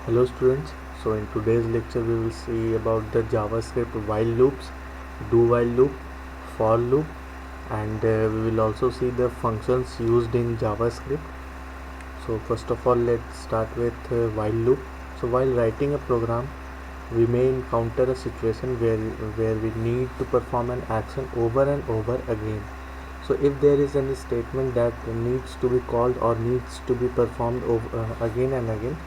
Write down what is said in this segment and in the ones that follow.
Hello students, so in today's lecture we will see about the JavaScript while loops, do while loop, for loop, and we will also see the functions used in JavaScript. So first of all, let's start with while loop. So while writing a program, we may encounter a situation where we need to perform an action over and over again. So if there is any statement that needs to be called or needs to be performed again and again,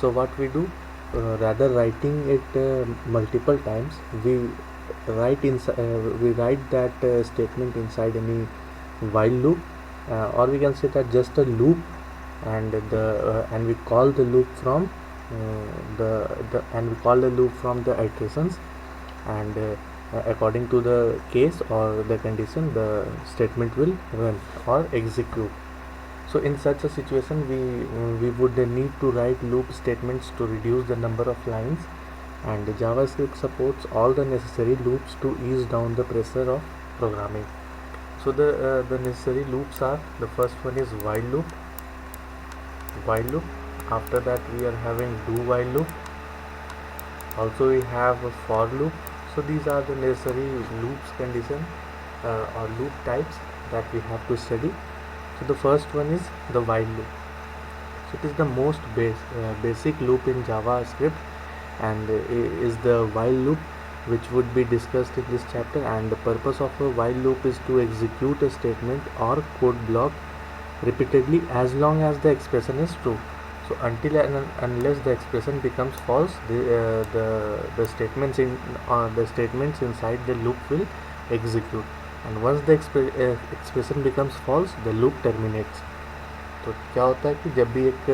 so what we do, rather writing it multiple times, we write that statement inside any while loop, or we can say that just a loop, and we call the loop from the iterations, and according to the case or the condition, the statement will run or execute. So in such a situation, we would need to write loop statements to reduce the number of lines, and JavaScript supports all the necessary loops to ease down the pressure of programming. So the necessary loops are, the first one is while loop. After that we are having do while loop. Also we have a for loop. So these are the necessary loops condition or loop types that we have to study. So the first one is the while loop. So it is the most basic loop in JavaScript, and is the while loop, which would be discussed in this chapter. And the purpose of a while loop is to execute a statement or code block repeatedly as long as the expression is true. So until and unless the expression becomes false, the statements inside the loop will execute, and once the expression becomes false, the loop terminates. तो क्या होता है कि जब भी एक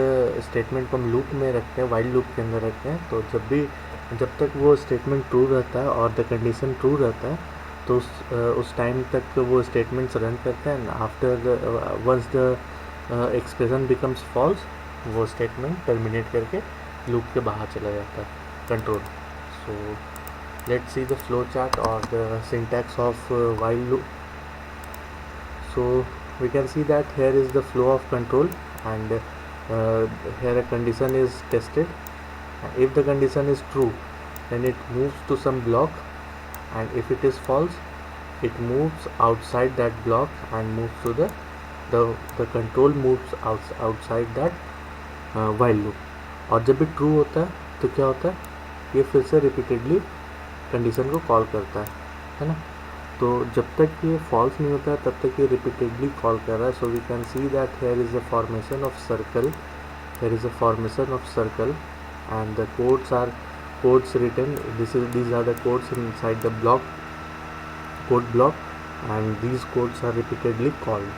statement को हम लूप में रखते हैं, वाइल लूप के अंदर रखते हैं, तो जब तक वो स्टेटमेंट ट्रू रहता है और द कंडीशन ट्रू रहता है, तो उस टाइम तक वो स्टेटमेंट्स रन करते हैं. After once the expression becomes false, वो स्टेटमेंट टर्मिनेट करके लूप के बाहर चला जाता है, control. So let's see the flow chart और the syntax of while loop. So we can see that here is the flow of control, and here a condition is tested. If the condition is true, then it moves to some block, and if it is false, it moves outside that block and moves to the control moves outside that while loop. और जब भी true होता है तो क्या होता है, ये फिर से repeatedly condition को कॉल करता है ना. तो जब तक ये फॉल्स नहीं होता है तब तक ये रिपीटेडली कॉल कर रहा है. So we can see that here is a formation of circle, and the codes written, these are the codes inside the code block, and these codes are repeatedly called.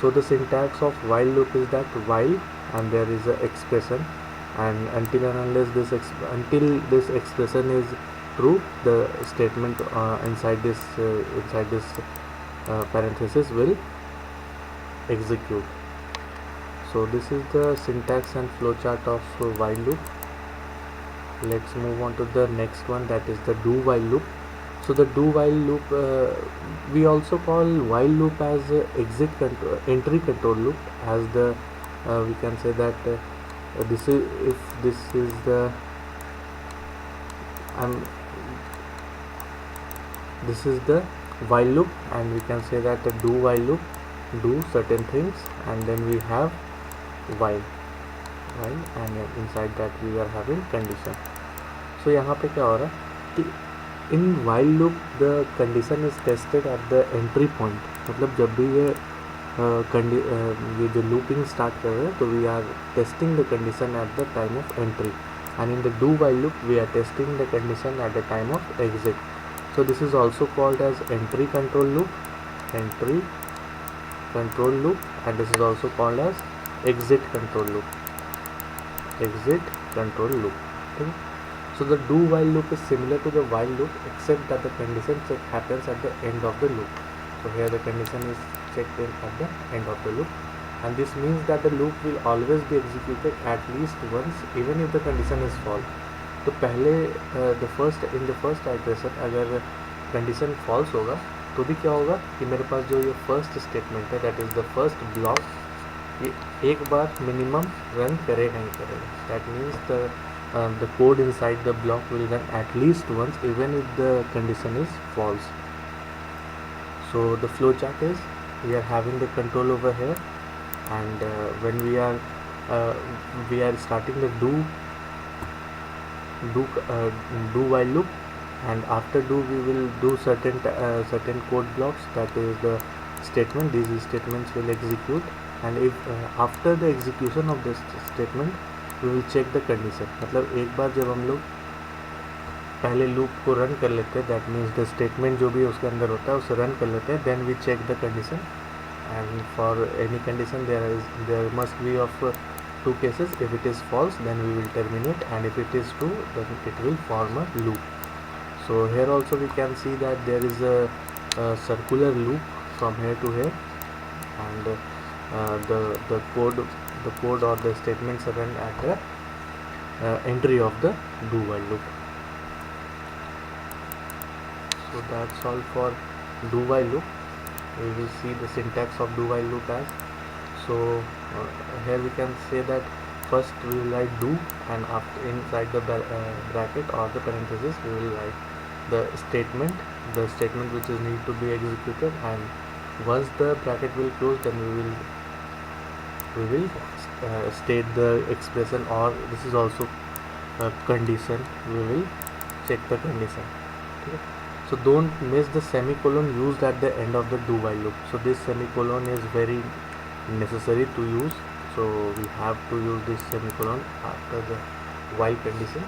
So the syntax of while loop is that while, and there is a expression, and until and unless until this expression is true, the statement inside this parenthesis will execute. So this is the syntax and flowchart of while loop. Let's move on to the next one, that is the do while loop. So the do while loop, we also call while loop as entry control loop, as the we can say that this is the this is the while loop, and we can say that the do while loop do certain things, and then we have while, and inside that we are having condition. So यहाँ पे क्या हो रहा है कि in while loop the condition is tested at the entry point. मतलब जब भी ये जो looping start कर रहे हैं, तो we are testing the condition at the time of entry, and in the do while loop we are testing the condition at the time of exit. So this is also called as entry control loop, and this is also called as exit control loop. Okay? So the do while loop is similar to the while loop, except that the condition check happens at the end of the loop. So here the condition is checked at the end of the loop, and this means that the loop will always be executed at least once, even if the condition is false. तो पहले in the first iteration अगर condition false होगा तो भी क्या होगा कि मेरे पास जो ये फर्स्ट स्टेटमेंट है, that is the first block, ये एक बार मिनिमम रन करेगा ही करेगा. That means the code inside the block will run at least once even if the condition is false. So the flow chart is, we are having the control over here, and when we are starting the do while loop, and after do we will do certain code blocks, that is the statement. These statements will execute, and if after the execution of this statement we will check the condition. मतलब एक बार जब हम लोग पहले loop को run कर लेते हैं, दैट मीन्स द स्टेटमेंट जो भी उसके अंदर होता है उसे रन कर लेते हैं, then we check the condition, and for any condition there must be of two cases. If it is false, then we will terminate, and if it is true, then it will form a loop. So here also we can see that there is a circular loop from here to here, and the code or the statements are run at the entry of the do while loop. So that's all for do while loop. We will see the syntax of do while loop as. So here we can say that first we will write do, and after inside the bracket or the parenthesis we will write the statement which is need to be executed, and once the bracket will close, then we will state the expression, or this is also a condition. We will check the condition. Okay? So don't miss the semicolon used at the end of the do while loop. So this semicolon is very necessary to use, so we have to use this semicolon after the while condition.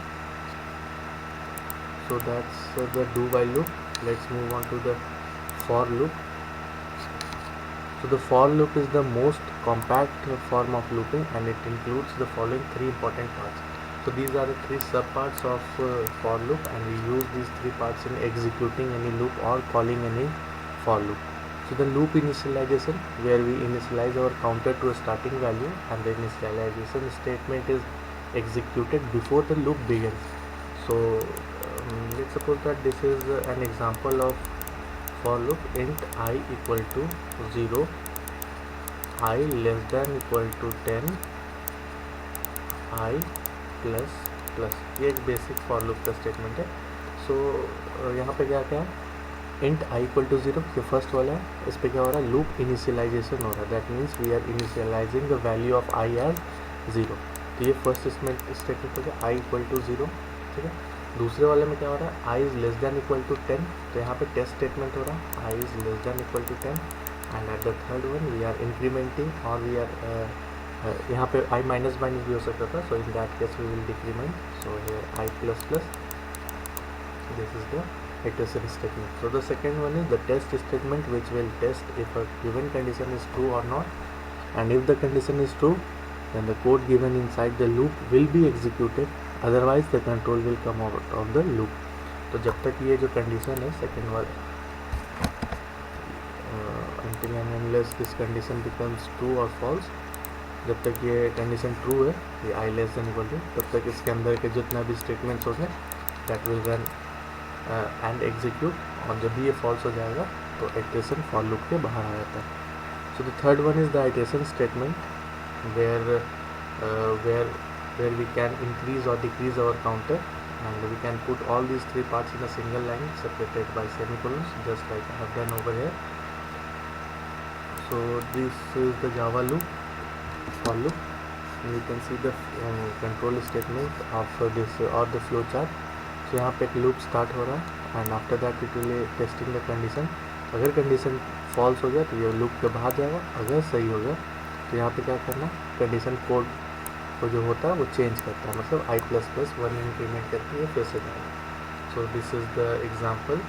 So that's the do while loop. Let's move on to the for loop. So the for loop is the most compact form of looping, and it includes the following three important parts. So these are the three subparts of for loop, and we use these three parts in executing any loop or calling any for loop. So the loop initialization, where we initialize our counter to a starting value, and the initialization statement is executed before the loop begins. So let's suppose that this is an example of for loop. Int I equal to 0, I less than equal to 10, I plus plus. ये एक basic for loop का statement है. सो यहाँ पे क्या क्या है, int I equal to 0, ये फर्स्ट वाला है. इस पर क्या हो रहा है, लूप इनिशियलाइजेशन हो रहा है. That means we are initializing the value of I as 0. तो ये फर्स्ट स्टेटमेंट हो गया, आई इक्वल टू 0. ठीक है. दूसरे वाले में क्या हो रहा है, I is less than equal to 10. तो यहाँ पे टेस्ट स्टेटमेंट हो रहा है, I is less than equal to 10. And at the third one we are incrementing, और वी आर यहाँ पे आई माइनस माइनस भी हो सकता था. So in that case we will decrement. So here I plus plus. This is the iteration statement. So the second one is the test statement, which will test if a given condition is true or not, and if the condition is true, then the code given inside the loop will be executed, otherwise the control will come out of the loop. तो जब तक ये जो condition है second वाला, until and unless this condition becomes true or false, जब तक ये कंडीशन ट्रू है, ये आई लेस देन इक्वल टू, तब तक इसके अंदर के जितना भी स्टेटमेंट्स होंगे that will run and execute. और जब भी ये फॉल्स हो जाएगा तो इटरेशन फॉर लूप के बाहर आ जाता है. So the third one is the iteration statement, where we can increase और decrease our counter, and we can put all these three parts in a single line separated by semicolons, just like I have done over here. So this is the Java loop, for loop. You can see the control statement of this or the flow chart. So यहाँ पे एक loop start हो रहा है, and after that it will testing the condition. अगर condition false हो गया तो ये लूप के बाहर जाएगा, अगर सही हो गया तो यहाँ पे क्या करना, कंडीशन कोड को जो होता है वो चेंज करता है, मतलब आई प्लस प्लस 1 इंक्रीमेंट करके ये फिर से जाएगा. So this is the example,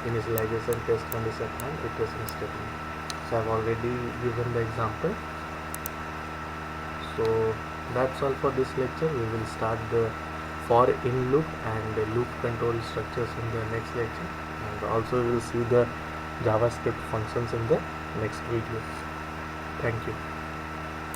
initialization, test condition and iteration statement. So I have already given the example. So that's all for this lecture. We will start the for in loop and the loop control structures in the next lecture, and also we will see the JavaScript functions in the next video. Thank you.